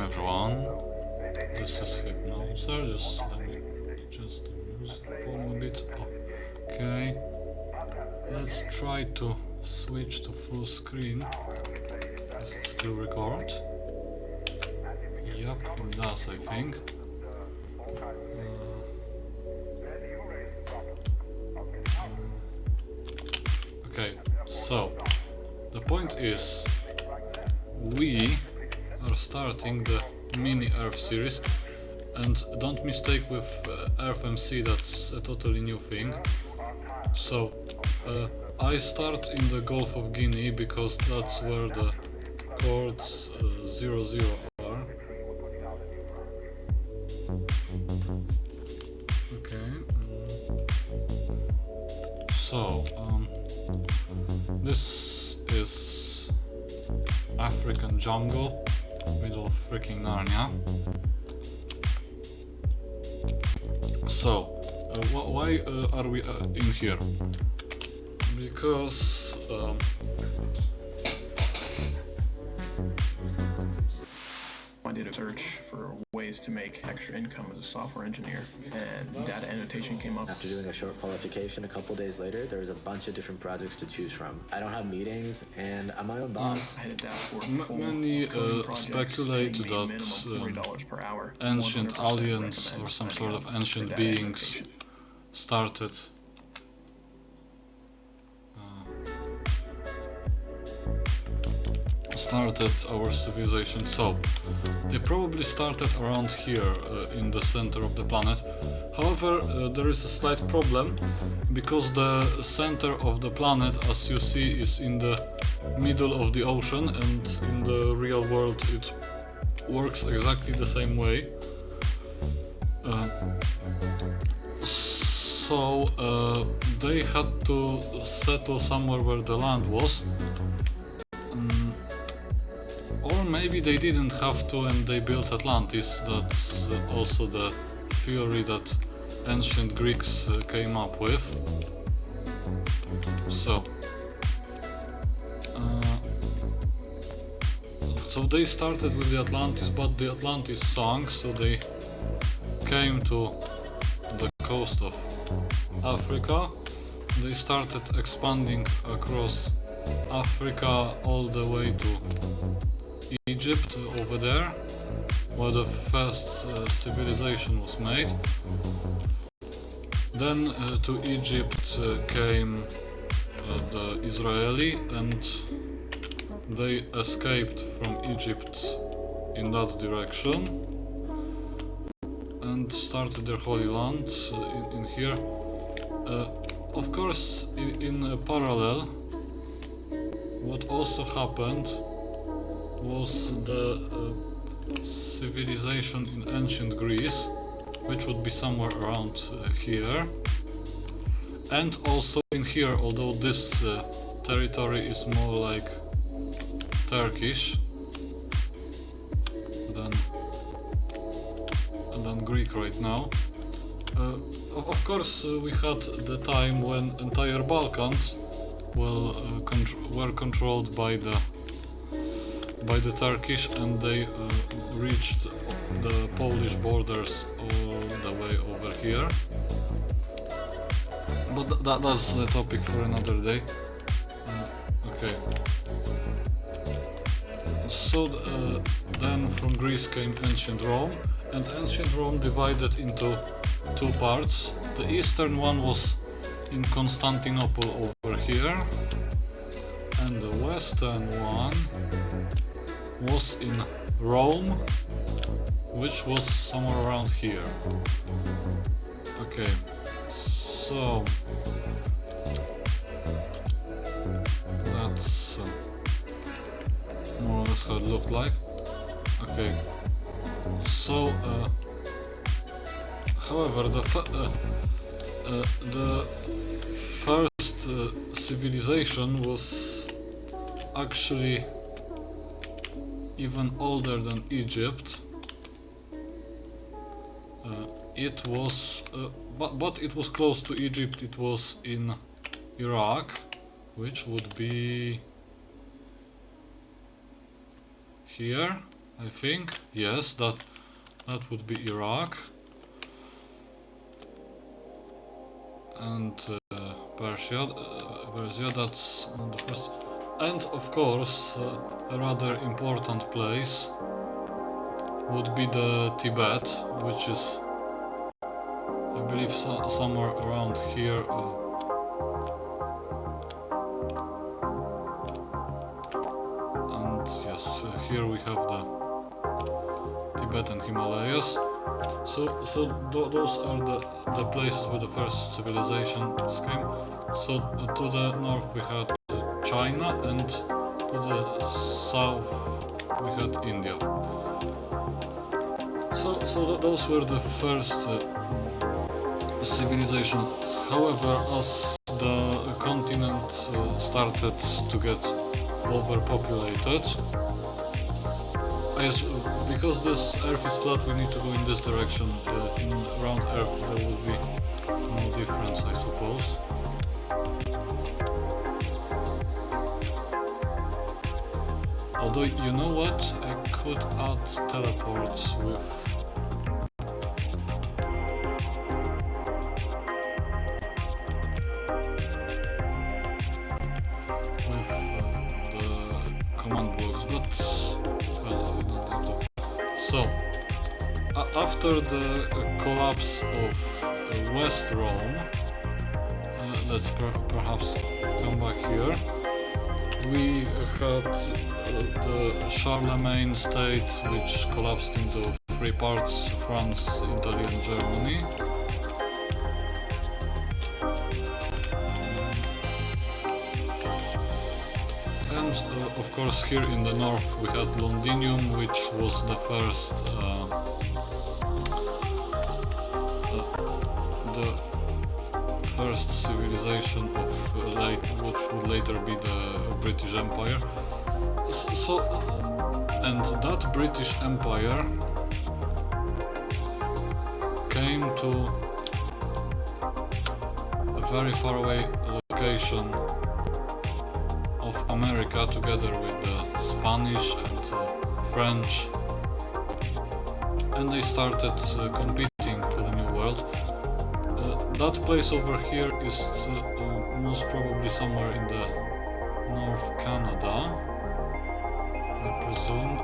everyone. This is Hipnozer. Just let me adjust the music volume a bit. Okay. Let's try to switch to full screen. Does it still record? Yep, it does, I think. Okay, so the point is we are starting the mini Earth series, and don't mistake with Earth MC, that's a totally new thing. So I start in the Gulf of Guinea because that's where the chords 00 are. Okay. So this is African jungle, middle of freaking Narnia. So why are we in here? Because I did a search for ways to make extra income as a software engineer, and data annotation came up. After doing a short qualification a couple days later, there was a bunch of different projects to choose from. I don't have meetings, and I'm my own boss. I had a dashboard full many of coding projects, speculate paying me that minimum $40 per hour. ancient 100% aliens recommend or some spending sort of on ancient data beings annotation. started our civilization. So they probably started around here in the center of the planet. However, there is a slight problem, because the center of the planet, as you see, is in the middle of the ocean, and in the real world it works exactly the same way. So they had to settle somewhere where the land was. Or maybe they didn't have to and they built Atlantis. That's also the theory that ancient Greeks came up with. So they started with the Atlantis, but the Atlantis sank, so they came to the coast of Africa. They started expanding across Africa all the way to Egypt over there, where the first civilization was made. Then to Egypt came the Israeli, and they escaped from Egypt in that direction and started their Holy Land in here. Of course, in parallel, what also happened was the civilization in ancient Greece, which would be somewhere around here, and also in here, although this territory is more like Turkish than Greek right now. Of course, we had the time when entire Balkans were controlled by the Turkish, and they reached the Polish borders all the way over here. But that's a topic for another day. Okay. So then from Greece came ancient Rome, and ancient Rome divided into two parts. The eastern one was in Constantinople over here, and the western one was in Rome, which was somewhere around here. Okay, so that's more or less how it looked like. Okay, so however, the first civilization was actually even older than Egypt. It was, but it was close to Egypt. It was in Iraq, which would be here. I think. Yes, that would be Iraq. And Persia, that's on the first. And of course, a rather important place would be the Tibet, which is, I believe, somewhere around here. And yes, here we have the Tibetan Himalayas. So those are the places where the first civilizations came. So to the north we had China, and to the south we had India. So those were the first civilizations. However, as the continent started to get overpopulated, yes, because this Earth is flat, we need to go in this direction. Around Earth there will be no difference, I suppose. Although, you know what? I could add teleports with... the command blocks, but... well, we don't have to. So, after the collapse of West Rome, let's perhaps come back here. We had the Charlemagne state, which collapsed into three parts: France, Italy and Germany. And of course here in the north we had Londinium, which was the first civilization of which would later be the British Empire. And that British Empire came to a very far away location of America, together with the Spanish and French, and they started competing for the New World. That place over here is most probably somewhere in the North Canada, I presume.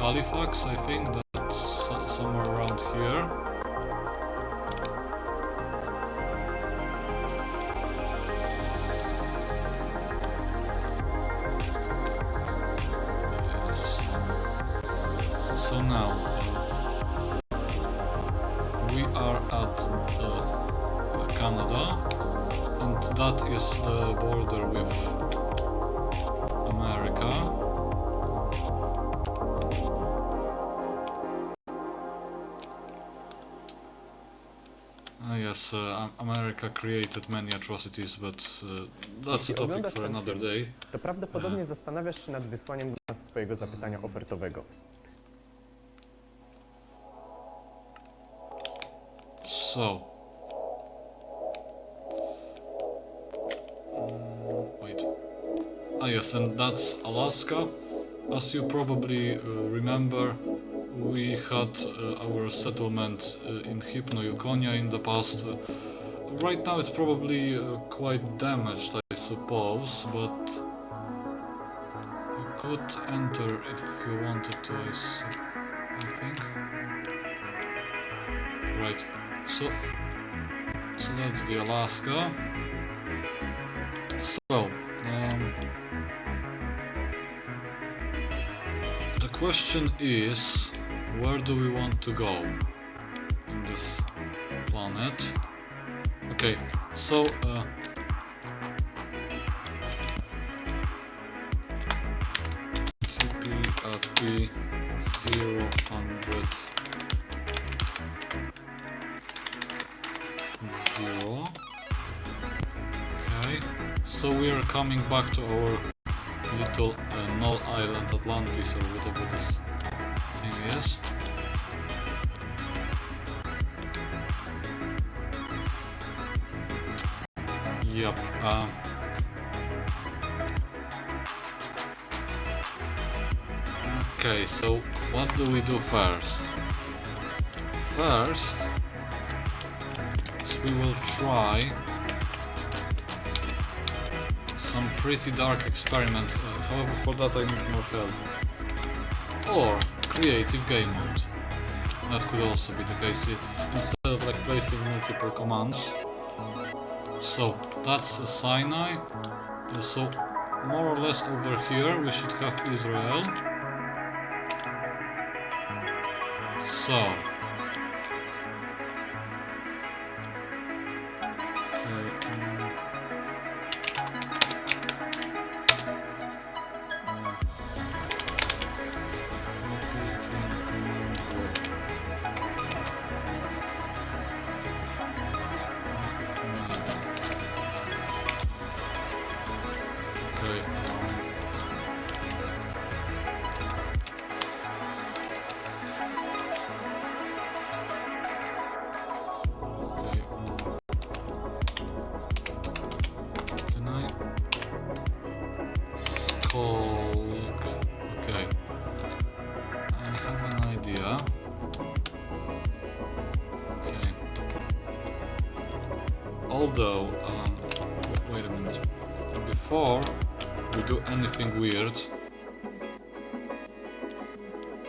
Halifax, I think, that's somewhere around here. So now we are at Canada, and that is the border with America. Yes, America created many atrocities, but that's a topic for another day. To prawdopodobnie zastanawiasz się nad wysłaniem do nas swojego zapytania ofertowego. So, wait. Yes, and that's Alaska. As you probably remember, we had our settlement in Hypno-Yukonia in the past. Right now it's probably quite damaged, I suppose, but you could enter if you wanted to, I think. Right, so that's the Alaska. So, the question is, where do we want to go in this planet? Okay, so TP at P000 0. Okay, so we are coming back to our little null island Atlantis, or whatever this thing is. Yep. Okay, so what do we do first? First, is we will try some pretty dark experiment. However, for that I need more help. Or creative game mode. That could also be the case instead of like placing multiple commands. So that's a Sinai. So more or less over here we should have Israel. So okay, I have an idea. Okay. Although, wait a minute. Before we do anything weird,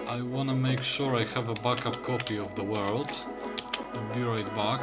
I wanna make sure I have a backup copy of the world. I'll be right back.